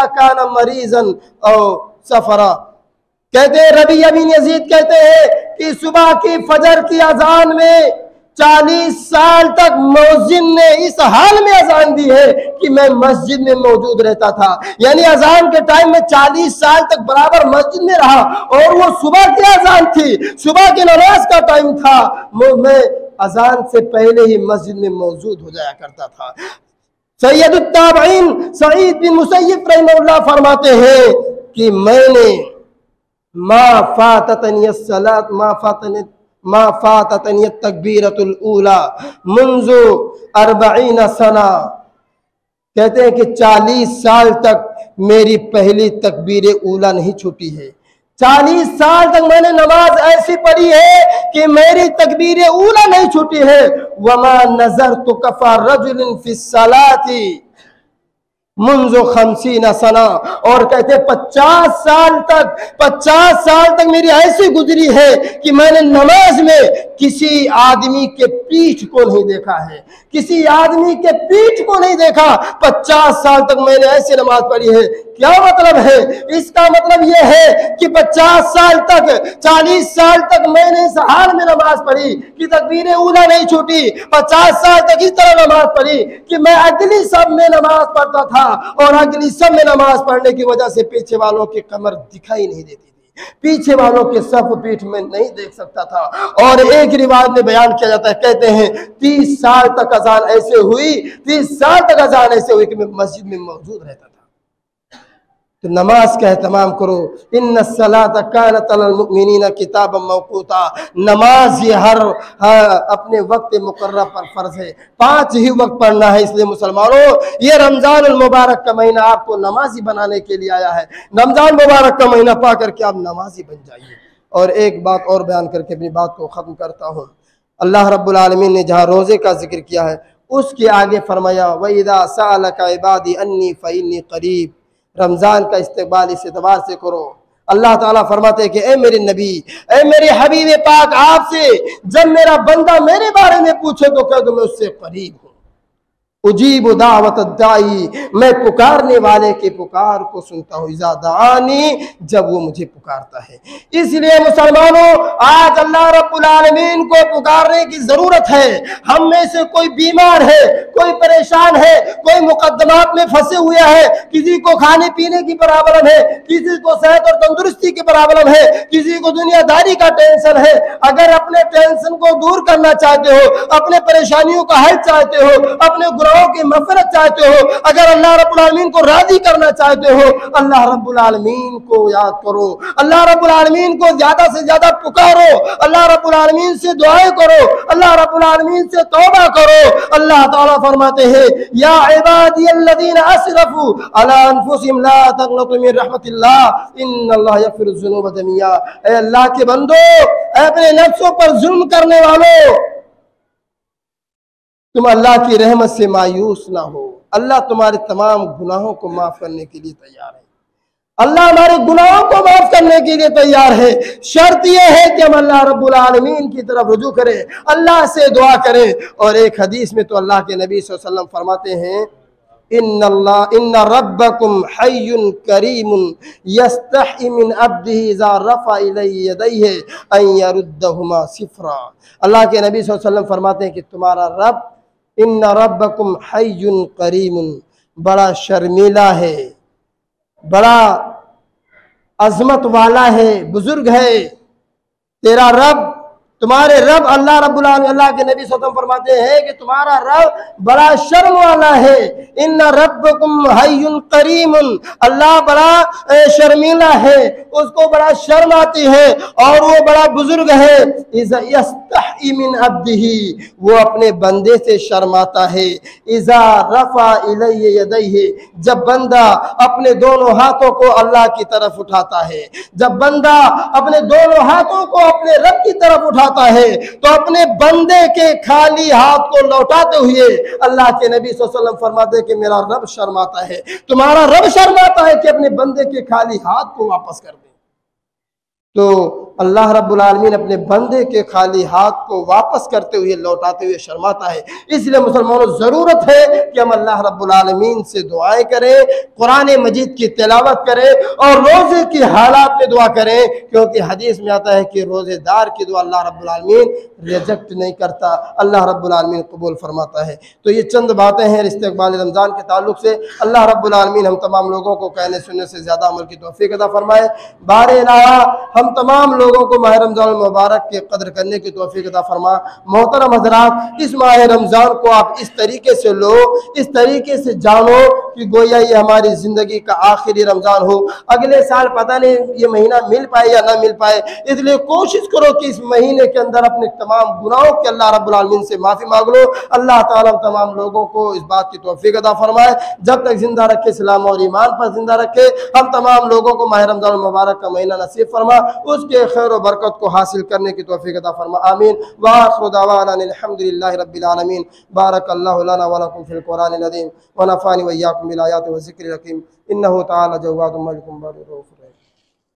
काना मरीज़न औ सफरा। कहते हैं रबिया बिन यजीद कहते हैं कि सुबह की फजर की अजान में 40 साल तक मौजिन ने इस हाल में अजान दी है कि मैं मस्जिद में मौजूद रहता था। यानी अजान के टाइम में 40 साल तक बराबर मस्जिद में रहा, और वो सुबह की अजान थी, सुबह की नमाज का टाइम था। मैं अजान से पहले ही मस्जिद में मौजूद हो जाया करता था। सैयदुत ताबईन सईद बिन मुसय्यब रहमहुल्लाह फरमाते हैं कि मैंने मा फाततनी तकबीरतुल ऊला मुंजु 40 सना। कहते हैं कि 40 साल तक मेरी पहली तकबीर ऊला नहीं छूटी है। 40 साल तक मैंने नमाज ऐसी पढ़ी है कि मेरी तकबीर ऊला नहीं छूटी है। वमा नज़रतु कफ़ा रजुलिन फिस सलाती मुंजो 50 सना। और कहते 50 साल तक मेरी ऐसी गुजरी है कि मैंने नमाज में किसी आदमी के पीठ को नहीं देखा है, किसी आदमी के पीठ को नहीं देखा। 50 साल तक मैंने ऐसी नमाज पढ़ी है। क्या मतलब है? इसका मतलब यह है कि 50 साल तक 40 साल तक मैंने इस हाल में नमाज पढ़ी कि तकबीर ऊला नहीं छूटी। 50 साल तक इस तरह नमाज पढ़ी कि मैं अगली सब में नमाज पढ़ता था, और अगली सब में नमाज पढ़ने की वजह से पीछे वालों की कमर दिखाई नहीं देती थी, पीछे वालों के सफ पीठ में नहीं देख सकता था। और एक रिवाज में बयान किया जाता है, कहते हैं 30 साल तक अजान ऐसे हुई, 30 साल तक अजान ऐसे हुई कि मैं मस्जिद में मौजूद रहता था। तो नमाज का एहतमाम करो। इन्ना सलाता कानत अलल मुमिनीना किताबम मौकूता। नमाज ये हर अपने वक्त मुकर्रर पर फर्ज है। 5 ही वक्त पढ़ना है। इसलिए मुसलमानों, ये रमजान अल मुबारक का महीना आपको नमाजी बनाने के लिए आया है। रमजान मुबारक का महीना पा करके आप नमाजी बन जाइए। और एक बात और बयान करके अपनी बात को ख़त्म करता हूँ। अल्लाह रब्बुल आलमीन ने जहाँ रोज़े का जिक्र किया है, उसके आगे फरमाया वइज़ा सअलका इबादी अन्नी फ़इन्नी क़रीब। रमज़ान का इस्तेक़बाल इस एतबार से करो। अल्लाह ताला फरमाते हैं कि ए मेरे नबी, ए मेरे हबीब पाक, आपसे जब मेरा बंदा मेरे बारे में पूछे तो कह दो मैं उससे करीब हूँ। उजीब दावत दाई, मैं पुकारने वाले के पुकार को सुनता हूँ। इज़ा दानी, जब वो मुझे पुकारता है। इसलिए मुसलमानों, आज अल्लाह रब्बुल आलमीन को पुकारने की जरूरत है। हम में से कोई बीमार है, कोई परेशान है, कोई मुकद्दमात में फंसे हुए है, किसी को खाने पीने की प्रॉब्लम है, किसी को सेहत और तंदुरुस्ती की प्रॉब्लम है, किसी को दुनियादारी का टेंशन है। अगर अपने टेंशन को दूर करना चाहते हो, अपने परेशानियों का हल चाहते हो, अपने गुनाहों की मग़फ़िरत चाहते हो, अगर अल्लाह रब्बुल आलमीन को राजी करना चाहते हो, अल्लाह रब्बुल आलमीन को याद करो, अल्लाह रब्बुल आलमीन को ज्यादा से ज्यादा पुकारो, अल्लाह रब्बुल आलमीन से दुआएं करो, अल्लाह रब्बुल आलमीन से तौबा करो। अल्लाह ताला फरमाते हैं, या इबादियल्लज़ीना असरफू अला अनफुसिहिम ला तक़नतू मिन रहमतिल्लाह इन्नल्लाह यग़फ़िरुज़्ज़ुनूब जमीआ। ऐ अल्लाह के बंदो, अपने नफ्सों पर जुल्म करने वालों, तुम अल्लाह की रहमत से मायूस ना हो। अल्लाह तुम्हारे तमाम गुनाहों को माफ करने के लिए तैयार है। अल्लाह हमारे गुनाहों को माफ करने के लिए तैयार है। शर्त यह है कि हम अल्लाह रब्बुल आलमीन की तरफ रुजू करें, अल्लाह से दुआ करें। और एक हदीस में तो अल्लाह के नबी सल्लल्लाहु अलैहि वसल्लम फरमाते हैं, इन्ना रब्बकुम हय्युन करीमुन यस्तही मिन अब्दिही इज़ा रफ़ा इलैहि यदैहि अन यरुद्दहुमा सिफ़रा। अल्लाह के नबी सल्लल्लाहु अलैहि वसल्लम फरमाते हैं कि तुम्हारा रब, इन्ना रब्बकुम हय्युन करीमुन, बड़ा शर्मीला है, बड़ा अजमत वाला है, बुजुर्ग है तेरा रब। तुम्हारे रब अल्लाह रब्बुल आलमीन, अल्लाह के नबी सल्लल्लाहु अलैहि वसल्लम फरमाते हैं कि तुम्हारा रब बड़ा शर्म वाला है। इन्ना रब्बकुम हय्युन करीमुन, अल्लाह बड़ा शर्मीला है, उसको बड़ा शर्म आती है और वो बड़ा बुजुर्ग है। इज़ा यस्तही मिन अब्दिही, वो अपने बंदे से शर्माता है। इज़ा रफ़ा इलैहि यदैहि, जब बंदा अपने दोनों हाथों को अल्लाह की तरफ उठाता है, जब बंदा अपने दोनों हाथों को अपने रब की तरफ उठाता है, तो अपने बंदे के खाली हाथ को लौटाते हुए अल्लाह के नबी सल्लल्लाहु अलैहि वसल्लम फरमाते हैं कि मेरा रब शर्माता है, तुम्हारा रब शर्माता है कि अपने बंदे के खाली हाथ को वापस कर दे। तो अल्लाह रब्बुल आलमीन अपने बंदे के खाली हाथ को वापस करते हुए, लौटाते हुए शर्माता है। इसलिए मुसलमानों, जरूरत है कि हम अल्लाह रब्बुल आलमीन से दुआएं करें, कुरान मजीद की तिलावत करें और रोजे की हालात में दुआ करें, क्योंकि हदीस में आता है कि रोजेदार की दुआ अल्लाह रब्बुल आलमीन रिजेक्ट नहीं करता, अल्लाह रब्बुल आलमीन कबूल फरमाता है। तो ये चंद बातें हैं इस्तिक़बाल रमज़ान के ताल्लुक से। अल्लाह रब्बुल आलमीन हम तमाम लोगों को कहने सुनने से ज़्यादा अमल की तौफ़ीक़ अता फरमाए। बारे इलाहा हम तमाम लोगों को माह रमज़ान मुबारक के कदर करने की तौफ़ीक़ अता फरमा। मोहतरम हज़रात, इस माह रमज़ान को आप इस तरीके से लो, इस तरीके से जानो कि गोया ये हमारी ज़िंदगी का आखिरी रमज़ान हो। अगले साल पता नहीं ये महीना मिल पाए या ना मिल पाए, इसलिए कोशिश करो कि इस महीने के अंदर अपने तमाम गुनाहों के अल्लाह रब्बुल आलमीन से माफ़ी मांग लो। अल्लाह ताला तमाम लोगों को इस बात की तौफ़ीक़ अता फरमाए, जब तक जिंदा रखे, इस्लाम और ईमान पर जिंदा रखे। हम तमाम लोगों को माह रमज़ान मुबारक का महीना नसीब फरमा, उसके खैर और बरकत को हासिल करने की तौफ़ीक़ अता फरमा। आमीन। व आखिरु दअवाना अल्हम्दुलिल्लाहि रब्बिल आलमीन। बारकल्लाहु लना व लकुम फिल कुरानिल अज़ीम व नफ़अनी व इय्याकुम बिल आयाति व ज़िक्रिल हकीम। इन्नहु तआला जव्वादुम मलिकुम बरूर।